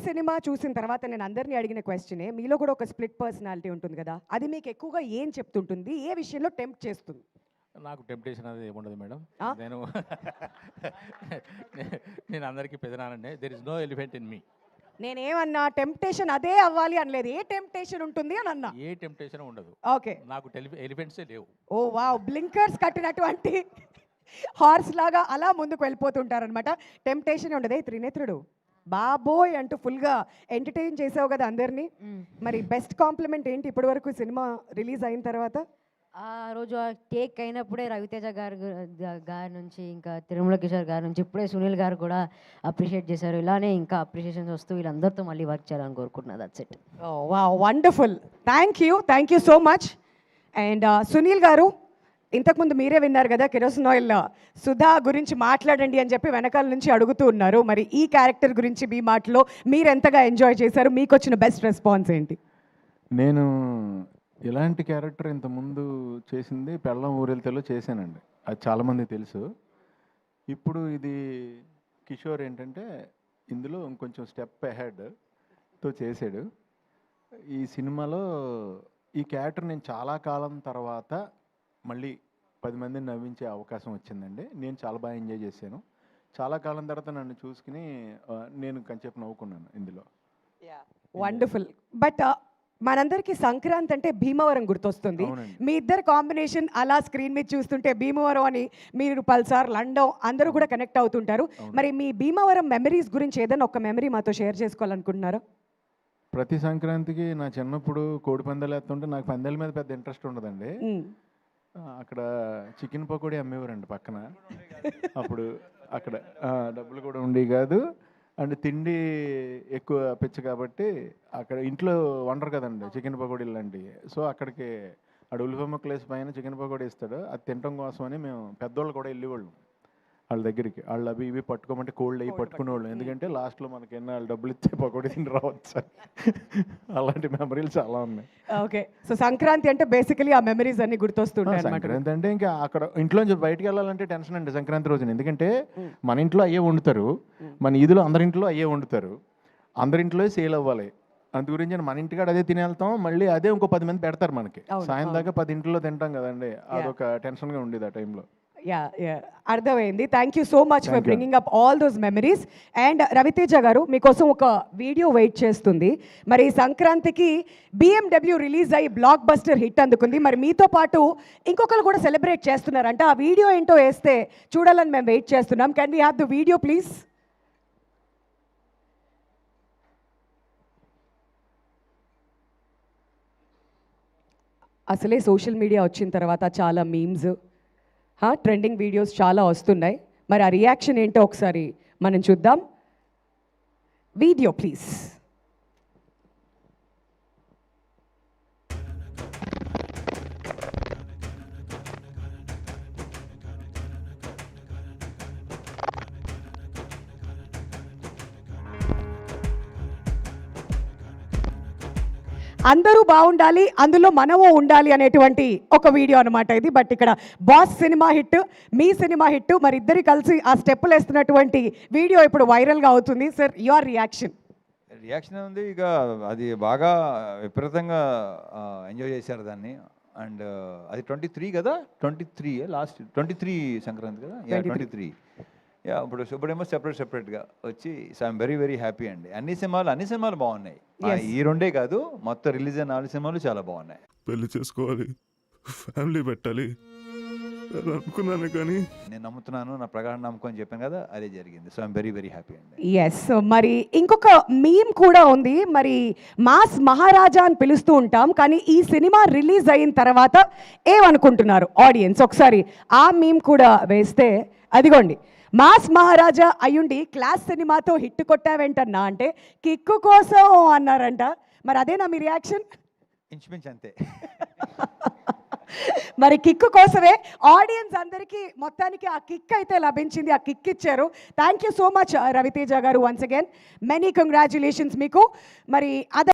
Cinema చూసిన తర్వాత నేను అందరినీ అడిగిన క్వశ్చనే, మీలో కూడా ఒక స్ప్లిట్ పర్సనాలిటీ ఉంటుంది కదా, అది మీకు ఎక్కువగా ఏం చెప్తుంటుంది, ఏ విషయంలో టెంప్ట్ చేస్తుంది? నాకు టెంప్టేషన్ అనేది ఏముండదు మేడం. ఆ? నేను నేను అందరికీ పెదనానండి. There is no elephant in me. నేనేమన్నా టెంప్టేషన్ అదే అవ్వాలి అనలేదు, ఏ టెంప్టేషన్ ఉంటుంది అని అన్నా. ఏ టెంప్టేషన్ ఉండదు. ఓకే. నాకు ఎలిఫెంట్సే లేవు. ఓ వావ్, బ్లింకర్స్ కట్టినటువంటి హార్స్ లాగా అలా ముందుకు వెళ్ళిపోతుంటారనమాట. టెంప్టేషన్ ఉండదే. త్రినేత్రుడు బాబోయ్ అంటూ ఫుల్గా ఎంటర్టైన్ చేసావు కదా అందరినీ. మరి బెస్ట్ కాంప్లిమెంట్ ఏంటి ఇప్పటి వరకు సినిమా రిలీజ్ అయిన తర్వాత? ఆ రోజు ఆ టేక్ అయినప్పుడే రవితేజ గారి నుంచి, ఇంకా తిరుమల కిషోర్ గారి నుంచి, ఇప్పుడే సునీల్ గారు కూడా అప్రిషియేట్ చేశారు. ఇలానే ఇంకా అప్రిషియేషన్స్ వస్తూ వీళ్ళందరితో మళ్ళీ వర్క్ చేయాలని కోరుకుంటున్నా. That's it. Wow, wonderful. Thank you so much. And Sunil గారు, ఇంతకుముందు మీరే విన్నారు కదా, కెరోసిన్ ఆయిల్ సుధా గురించి మాట్లాడండి అని చెప్పి వెనకాల నుంచి అడుగుతూ ఉన్నారు. మరి ఈ క్యారెక్టర్ గురించి మీ మాటలో మీరు ఎంతగా ఎంజాయ్ చేశారు, మీకు వచ్చిన బెస్ట్ రెస్పాన్స్ ఏంటి? నేను ఇలాంటి క్యారెక్టర్ ఇంతకుముందు చేసింది పెళ్ళం ఊరెళ్తేలో చేశానండి, అది చాలామంది తెలుసు. ఇప్పుడు ఇది కిషోర్ ఏంటంటే ఇందులో ఇంకొంచెం స్టెప్ అహెడ్తో చేశాడు. ఈ సినిమాలో ఈ క్యారెక్టర్ నేను చాలా కాలం తర్వాత మళ్ళీ 10 మందిని నవ్వించే అవకాశం వచ్చిందండి. నేను చాలా బాగా ఎంజాయ్ చేశాను. చాలా కాలం తర్వాత నన్ను చూసుకుని నేను కొంచెంసేపు నవ్వుకున్నాను ఇందులో. వండర్ఫుల్. బట్ మనందరికీ సంక్రాంతి అంటే భీమవరం గుర్తొస్తుంది. మీ ఇద్దరు కాంబినేషన్ అలా స్క్రీన్ మీద చూస్తుంటే భీమవరం అని మీరు పల్సార్, లండన్ అందరూ కూడా కనెక్ట్ అవుతుంటారు. మరి మీ భీమవరం మెమరీస్ గురించి ఏదైనా ఒక మెమరీ మాతో షేర్ చేసుకోవాలనుకుంటున్నారా? ప్రతి సంక్రాంతికి నా చిన్నప్పుడు కోడి పందాలు వేస్తుంటే నాకు పందాల మీద పెద్ద ఇంట్రెస్ట్ ఉండదండి. అక్కడ చికెన్ పకోడీ అమ్మేవారండి పక్కన. అప్పుడు అక్కడ డబ్బులు కూడా ఉండేవి కాదు, అండ్ తిండి ఎక్కువ పిచ్చి కాబట్టి అక్కడ ఇంట్లో వండరు కదండి చికెన్ పకోడీలు లాంటివి. సో అక్కడికి అక్కడ ఉల్లిపాయ ముక్కలు వేసి పైన చికెన్ పకోడీ ఇస్తాడు, అది తినడం కోసం అని మేము పెద్దోళ్ళు కూడా వెళ్ళేవాళ్ళం వాళ్ళ దగ్గరికి. వాళ్ళు అవి ఇవి పట్టుకోమంటే కోల్డ్ అవి పట్టుకునేవాళ్ళం, ఎందుకంటే లాస్ట్లో మనకి ఎన్న వాళ్ళు డబ్బులు ఇస్తే పకోడీ తిని రావచ్చు. అలాంటి మెమరీలు చాలా ఉన్నాయి. ఓకే. సో సంక్రాంతి అంటే బేసికలీ ఆ మెమరీస్ అన్ని గుర్తొస్తుంటాయి. సంక్రాంతి అంటే ఇంకా అక్కడ ఇంట్లోంచి బయటకు వెళ్ళాలంటే టెన్షన్ అండి సంక్రాంతి రోజున, ఎందుకంటే మన ఇంట్లో అయ్యే వండుతారు, మన ఈదులో అందరింట్లో అయ్యే వండుతారు, అందరింట్లో సేల్ అవ్వాలి. అందు గురించి మన ఇంటికాడ అదే తిని వెళ్తాం, మళ్ళీ అదే ఇంకో 10 మంది పెడతారు మనకి. సాయం దాకా 10 ఇంట్లో తింటాం కదండి, అదొక టెన్షన్గా ఉండేది ఆ టైంలో. అర్థమైంది. Thank you so much for bringing up all those memories. And Ravi Teja garu, మీకోసం ఒక వీడియో వెయిట్ చేస్తుంది. మరి సంక్రాంతికి BMW రిలీజ్ అయ్యి బ్లాక్ బస్టర్ హిట్ అందుకుంది. మరి మీతో పాటు ఇంకొకరు కూడా సెలబ్రేట్ చేస్తున్నారంట. ఆ వీడియో ఏంటో వేస్తే చూడాలని మేము వెయిట్ చేస్తున్నాం. Can we have the video please? అసలే సోషల్ మీడియా వచ్చిన తర్వాత చాలా మీమ్స్, ట్రెండింగ్ వీడియోస్ చాలా వస్తున్నాయి. మరి ఆ రియాక్షన్ ఏంటో ఒకసారి మనం చూద్దాం. Video please. అందరూ బాగుండాలి, అందులో మనము ఉండాలి అనేటువంటి ఒక వీడియో అనమాట ఇది. బట్ ఇక్కడ బాస్ సినిమా హిట్, మీ సినిమా హిట్, మరి ఇద్దరు కలిసి ఆ స్టెప్పులు వేస్తున్నటువంటి వీడియో ఇప్పుడు వైరల్గా అవుతుంది. సార్, యువర్ రియాక్షన్ ఉంది. ఇక అది బాగా విపరీతంగా ఎంజాయ్ చేశారు దాన్ని. అండ్ అది 23 కదా, 23 లాస్ట్ 23 సంక్రాంతి కదా, 23. ఇప్పుడేమో సెపరేట్గా వచ్చి. సో ఐఎమ్ వెరీ హ్యాపీ అండి. అన్ని సినిమాలు బాగున్నాయి. ఈ రెండే కాదు, మొత్తం రిలీజ్ అయిన 4 సినిమాలు చాలా బాగున్నాయి. పెళ్లి చేసుకోవాలి, ఫ్యామిలీ పెట్టాలి అనుకున్నాను, కానీ నేను నమ్ముతున్నాను, నా ప్రగాఢ నమ్మకం అని చెప్పాను కదా, అదే జరిగింది. సో ఐఎమ్ వెరీ హ్యాపీ అండి. ఎస్. మరి ఇంకొక మీమ్ కూడా ఉంది. మరి మాస్ మహారాజా అని పిలుస్తూ ఉంటాం, కానీ ఈ సినిమా రిలీజ్ అయిన తర్వాత ఏమనుకుంటున్నారు ఆడియన్స్? ఒకసారి ఆ మీమ్ కూడా వేస్తే, అదిగోండి, మాస్ మహారాజా అయ్యుండి క్లాస్ సినిమాతో హిట్ కొట్టావేంటన్నా అంటే కిక్కు కోసం అన్నారంట. మరి అదేనా మీ రియాక్షన్? ఇంచుమించు అంతే. మరి కిక్కు కోసమే ఆడియన్స్ అందరికీ మొత్తానికి ఆ కిక్ అయితే లభించింది, ఆ కిక్ ఇచ్చారు. Thank you so much Ravi Teja గారు. వన్స్ అగైన్ మెనీ కంగ్రాచులేషన్స్ మీకు. మరి అదే